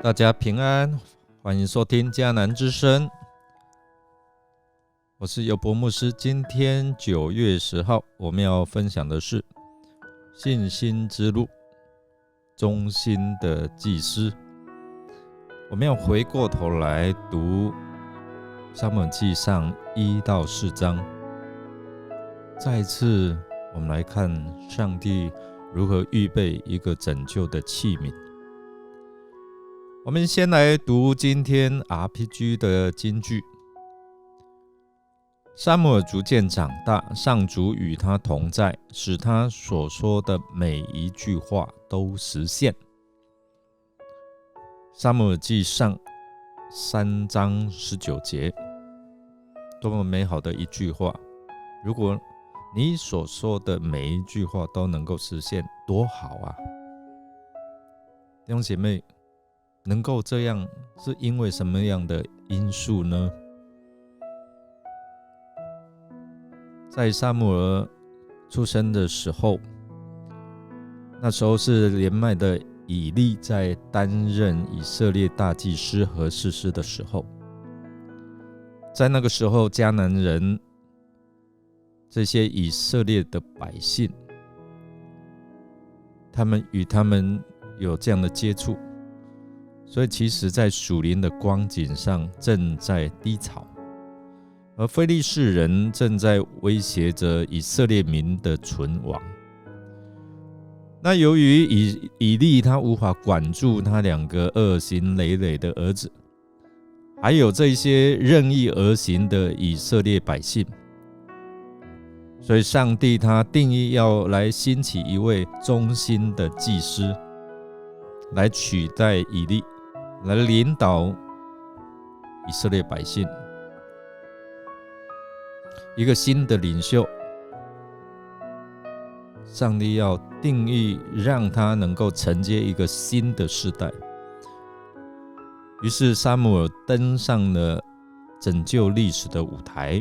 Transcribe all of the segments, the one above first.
大家平安，欢迎收听迦南之声，我是尤伯牧师。今天9月10号，我们要分享的是信心之路，忠心的祭司。我们要回过头来读撒母耳记上1到4章，再一次我们来看上帝如何预备一个拯救的器皿。我们先来读今天 RPG 的金句。撒母耳逐渐长大，上主与他同在，使他所说的每一句话都实现。撒母耳记上3章19节，多么美好的一句话！如果你所说的每一句话都能够实现，多好啊！弟兄姐妹，能够这样是因为什么样的因素呢？在撒母耳出生的时候，那时候是年迈的以利在担任以色列大祭司和士师的时候，在那个时候迦南人这些以色列的百姓，他们与他们有这样的接触，所以其实在属灵的光景上正在低潮，而非利士人正在威胁着以色列民的存亡。那由于以利他无法管住他2个恶行累累的儿子，还有这些任意而行的以色列百姓，所以上帝他定义要来兴起一位忠心的祭司，来取代以利，来领导以色列百姓，一个新的领袖。上帝要定义让他能够承接一个新的世代，于是撒母耳登上了拯救历史的舞台，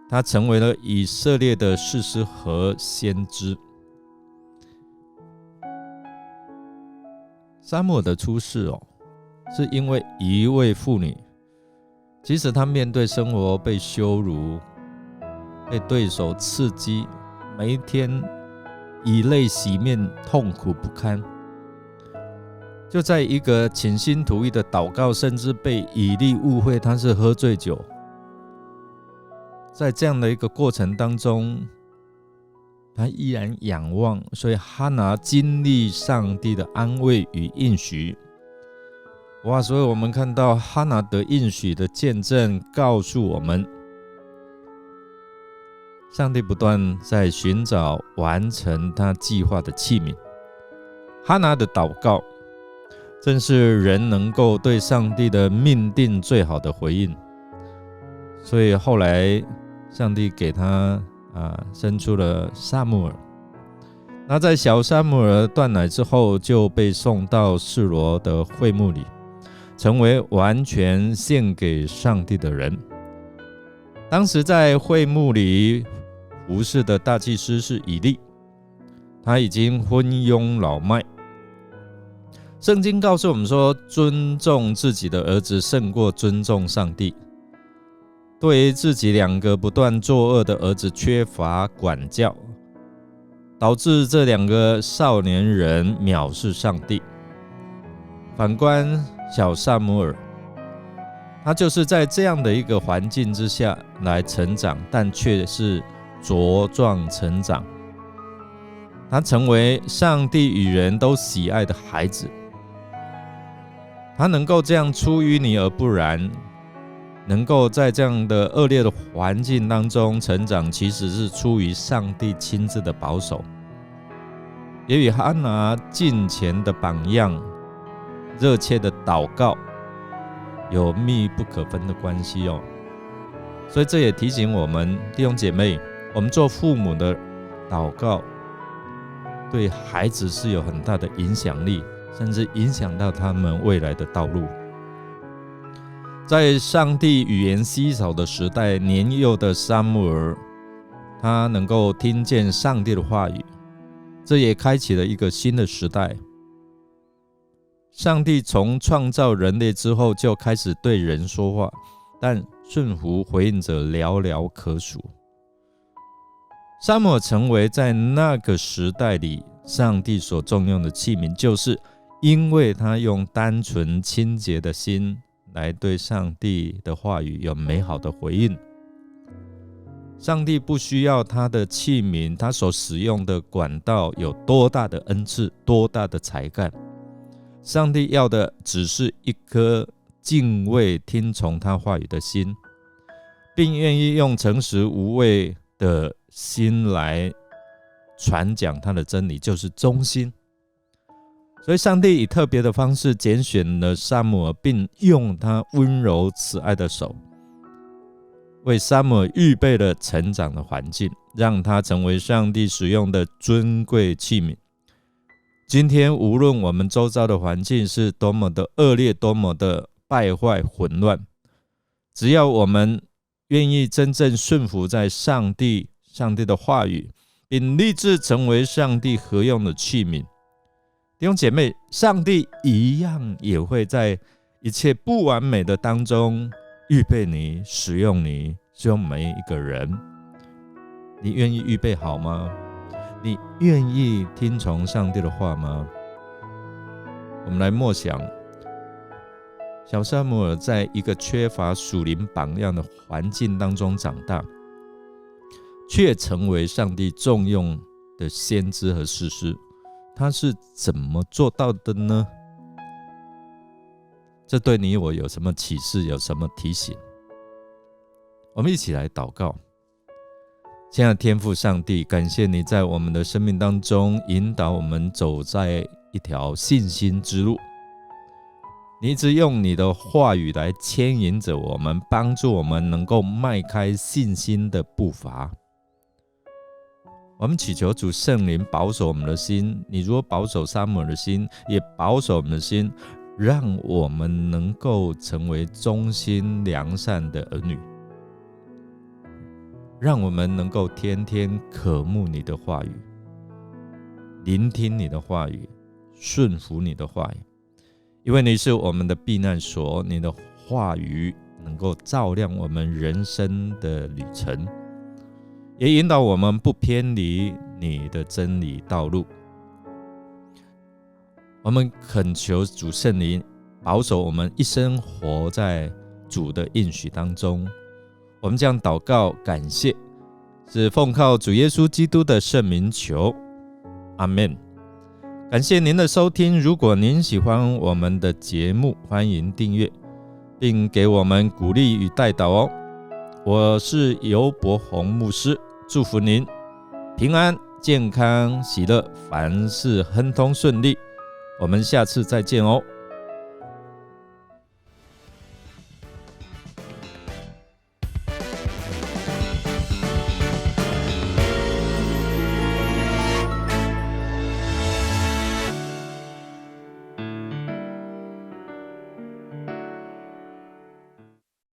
他成为了以色列的士师和先知。撒母耳的出世是因为一位妇女，即使她面对生活被羞辱，被对手刺激，每一天以泪洗面，痛苦不堪，就在一个倾心吐意的祷告，甚至被以利误会他是喝醉酒，在这样的一个过程当中，他依然仰望，所以哈拿经历上帝的安慰与应许。所以我们看到哈拿得应许的见证告诉我们，上帝不断在寻找完成他计划的器皿。哈拿的祷告正是人能够对上帝的命定最好的回应，所以后来上帝给他生出了撒母耳。那在小撒母耳断奶之后，就被送到示罗的会幕里，成为完全献给上帝的人。当时在会幕里服侍的大祭司是以利，他已经昏庸老迈。圣经告诉我们说，尊重自己的儿子胜过尊重上帝。对于自己2个不断作恶的儿子缺乏管教，导致这2个少年人藐视上帝。反观小撒母耳，他就是在这样的一个环境之下来成长，但却是茁壮成长。他成为上帝与人都喜爱的孩子。他能够这样出淤泥而不染，能够在这样的恶劣的环境当中成长，其实是出于上帝亲自的保守，也与哈拿敬虔的榜样、热切的祷告有密不可分的关系所以这也提醒我们弟兄姐妹，我们做父母的祷告对孩子是有很大的影响力，甚至影响到他们未来的道路。在上帝语言稀少的时代，年幼的撒母耳，他能够听见上帝的话语，这也开启了一个新的时代。上帝从创造人类之后就开始对人说话，但顺服回应者寥寥可数。撒母耳成为在那个时代里上帝所重用的器皿，就是因为他用单纯清洁的心来对上帝的话语有美好的回应。上帝不需要他的器皿，他所使用的管道有多大的恩赐，多大的才干。上帝要的只是一颗敬畏听从他话语的心，并愿意用诚实无畏的心来传讲他的真理，就是忠心。所以上帝以特别的方式拣选了撒母耳，并用他温柔慈爱的手为撒母耳预备了成长的环境，让他成为上帝使用的尊贵器皿。今天无论我们周遭的环境是多么的恶劣，多么的败坏混乱，只要我们愿意真正顺服在上帝的话语，并立志成为上帝合用的器皿，弟兄姐妹，上帝一样也会在一切不完美的当中预备你，使用你，使用每一个人。你愿意预备好吗？你愿意听从上帝的话吗？我们来默想，小撒母耳在一个缺乏属灵榜样的环境当中长大，却成为上帝重用的先知和士师。他是怎么做到的呢？这对你我有什么启示，有什么提醒？我们一起来祷告。亲爱的天父上帝，感谢你在我们的生命当中引导我们走在一条信心之路。你一直用你的话语来牵引着我们，帮助我们能够迈开信心的步伐。我们祈求主圣灵保守我们的心，你如果保守撒母耳的心，也保守我们的心，让我们能够成为忠心良善的儿女，让我们能够天天渴慕你的话语，聆听你的话语，顺服你的话语，因为你是我们的避难所，你的话语能够照亮我们人生的旅程，也引导我们不偏离你的真理道路。我们恳求主圣灵保守我们一生活在主的应许当中。我们将祷告感谢，是奉靠主耶稣基督的圣名求，阿们。感谢您的收听，如果您喜欢我们的节目，欢迎订阅并给我们鼓励与代祷哦。我是尤伯鸿牧师，祝福您平安、健康、喜乐，凡事亨通顺利。我们下次再见哦。